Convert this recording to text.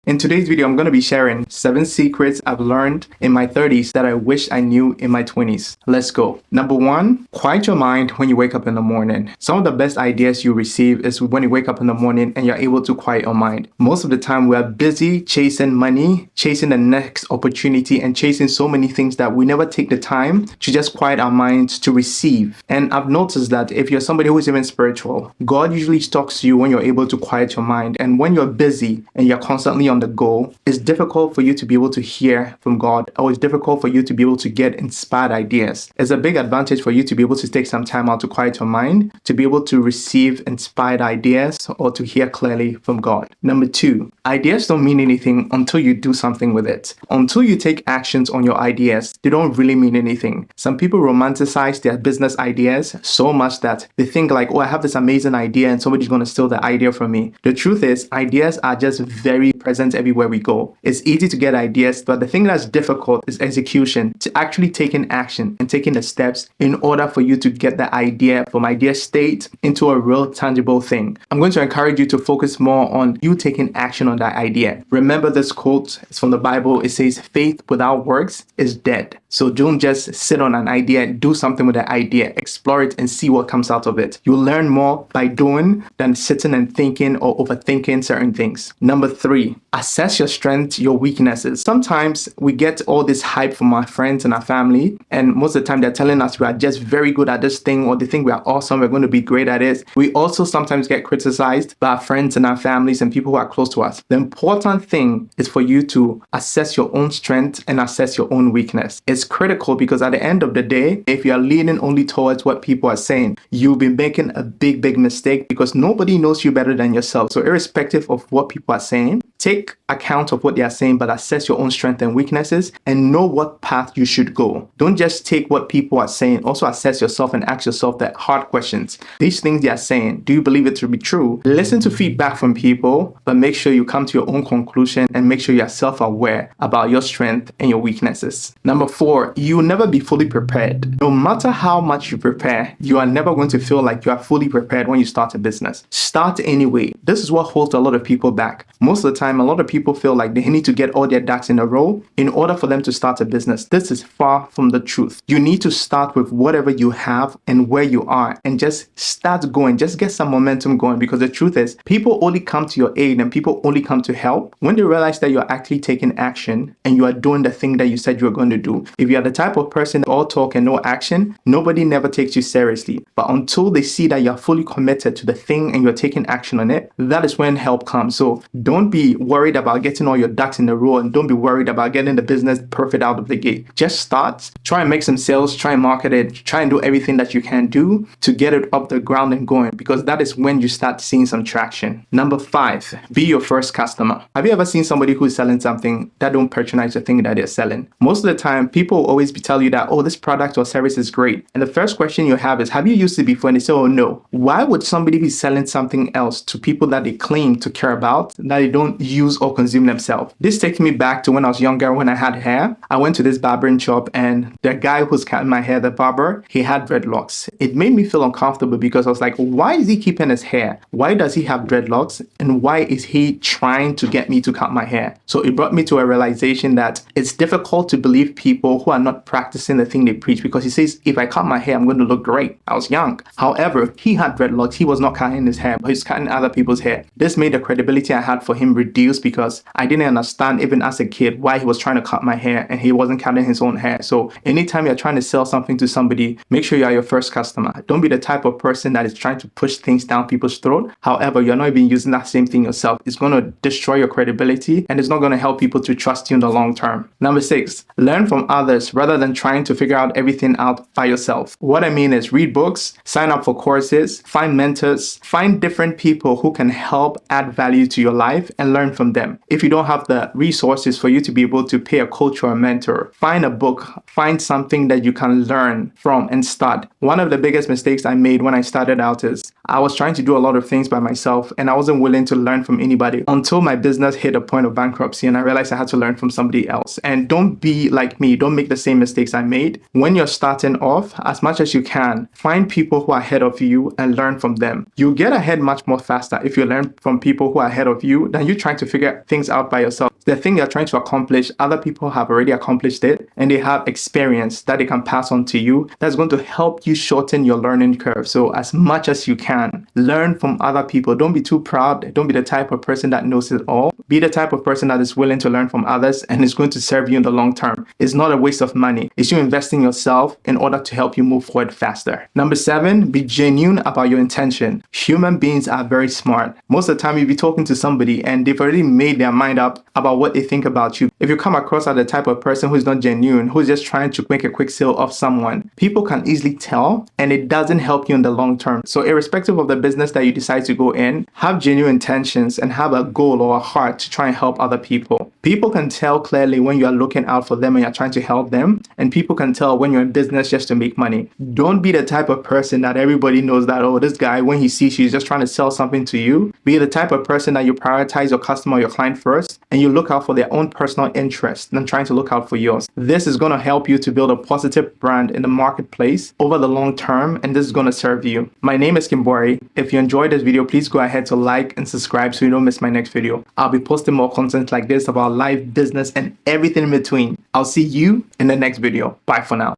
In today's video, I'm going to be sharing 7 secrets I've learned in my 30s that I wish I knew in my 20s. Let's go. Number 1, quiet your mind when you wake up in the morning. Some of the best ideas you receive is when you wake up in the morning and you're able to quiet your mind. Most of the time, we are busy chasing money, chasing the next opportunity, and chasing so many things that we never take the time to just quiet our minds to receive. And I've noticed that if you're somebody who is even spiritual, God usually talks to you when you're able to quiet your mind. And when you're busy and you're constantly on the go, it's difficult for you to be able to hear from God, or it's difficult for you to be able to get inspired ideas. It's a big advantage for you to be able to take some time out to quiet your mind, to be able to receive inspired ideas or to hear clearly from God. Number 2, ideas don't mean anything until you do something with it. Until you take actions on your ideas, they don't really mean anything. Some people romanticize their business ideas so much that they think like, oh, I have this amazing idea and somebody's going to steal the idea from me. The truth is, ideas are just very present everywhere we go. It's easy to get ideas, but the thing that's difficult is execution, to actually taking action and taking the steps in order for you to get the idea from idea state into a real tangible thing. I'm going to encourage you to focus more on you taking action on that idea. Remember this quote, it's from the Bible. It says, faith without works is dead. So don't just sit on an idea, do something with the idea, explore it and see what comes out of it. You'll learn more by doing than sitting and thinking or overthinking certain things. Number 3, assess your strengths, your weaknesses. Sometimes we get all this hype from our friends and our family, and most of the time they're telling us we are just very good at this thing, or they think we are awesome, we're going to be great at it. We also sometimes get criticized by our friends and our families and people who are close to us. The important thing is for you to assess your own strength and assess your own weakness. It's critical because at the end of the day, if you are leaning only towards what people are saying, you'll be making a big mistake because nobody knows you better than yourself. So irrespective of what people are saying, take account of what they are saying, but assess your own strengths and weaknesses and know what path you should go. Don't just take what people are saying. Also assess yourself and ask yourself the hard questions. These things they are saying, do you believe it to be true? Listen to feedback from people, but make sure you come to your own conclusion and make sure you are self-aware about your strength and your weaknesses. Number 4, you will never be fully prepared. No matter how much you prepare, you are never going to feel like you are fully prepared when you start a business. Start anyway. This is what holds a lot of people back. Most of the time, a lot of people feel like they need to get all their ducks in a row in order for them to start a business. This is far from the truth. You need to start with whatever you have and where you are and just start going. Just get some momentum going, because the truth is, people only come to your aid and people only come to help when they realize that you're actually taking action and you are doing the thing that you said you were going to do. If you are the type of person all talk and no action, nobody never takes you seriously. But until they see that you're fully committed to the thing and you're taking action on it, that is when help comes. So don't be worried about getting all your ducks in a row, and don't be worried about getting the business perfect out of the gate. Just start, try and make some sales, try and market it, try and do everything that you can do to get it up the ground and going, because that is when you start seeing some traction. Number 5, be your first customer. Have you ever seen somebody who's selling something that don't patronize the thing that they're selling? Most of the time, people will always tell you that, oh, this product or service is great. And the first question you have is, have you used it before? And they say, oh, no. Why would somebody be selling something else to people that they claim to care about, that they don't use or consume themselves? This takes me back to when I was younger, when I had hair. I went to this barbering shop and the guy who's cutting my hair, the barber, he had dreadlocks. It made me feel uncomfortable because I was like, why is he keeping his hair? Why does he have dreadlocks? And why is he trying to get me to cut my hair? So it brought me to a realization that it's difficult to believe people who are not practicing the thing they preach, because he says, if I cut my hair, I'm going to look great. I was young. However, he had dreadlocks. He was not cutting his hair, but he's cutting other people's hair. This made the credibility I had for him reduce, because I didn't understand even as a kid why he was trying to cut my hair and he wasn't cutting his own hair. So anytime you're trying to sell something to somebody, make sure you are your first customer. Don't be the type of person that is trying to push things down people's throat. However, you're not even using that same thing yourself. It's going to destroy your credibility and it's not going to help people to trust you in the long term. Number 6, learn from others rather than trying to figure out everything out by yourself. What I mean is, read books, sign up for courses, find mentors, find different people who can help add value to your life and learn from them. If you don't have the resources for you to be able to pay a coach or a mentor, find a book, find something that you can learn from and start. One of the biggest mistakes I made when I started out is I was trying to do a lot of things by myself and I wasn't willing to learn from anybody until my business hit a point of bankruptcy and I realized I had to learn from somebody else. And don't be like me. Don't make the same mistakes I made. When you're starting off, as much as you can, find people who are ahead of you and learn from them. You get ahead much more faster if you learn from people who are ahead of you than you trying trying to figure things out by yourself. The thing you're trying to accomplish, other people have already accomplished it, and they have experience that they can pass on to you that's going to help you shorten your learning curve. So as much as you can, learn from other people. Don't be too proud. Don't be the type of person that knows it all. Be the type of person that is willing to learn from others and is going to serve you in the long term. It's not a waste of money. It's you investing yourself in order to help you move forward faster. Number 7, be genuine about your intention. Human beings are very smart. Most of the time you'll be talking to somebody and they've already made their mind up about what they think about you. If you come across as the type of person who's not genuine, who's just trying to make a quick sale of someone, people can easily tell and it doesn't help you in the long term. So irrespective of the business that you decide to go in, have genuine intentions and have a goal or a heart to try and help other people. People can tell clearly when you are looking out for them and you're trying to help them, and people can tell when you're in business just to make money. Don't be the type of person that everybody knows that, oh, this guy, when he sees you, he's just trying to sell something to you. Be the type of person that you prioritize your customer or your client first, and you look out for their own personal interest than trying to look out for yours. This is going to help you to build a positive brand in the marketplace over the long term, and this is going to serve you. My name is Kimbori. If you enjoyed this video, please go ahead to like and subscribe so you don't miss my next video. I'll be posting more content like this about life, business, and everything in between. I'll see you in the next video. Bye for now.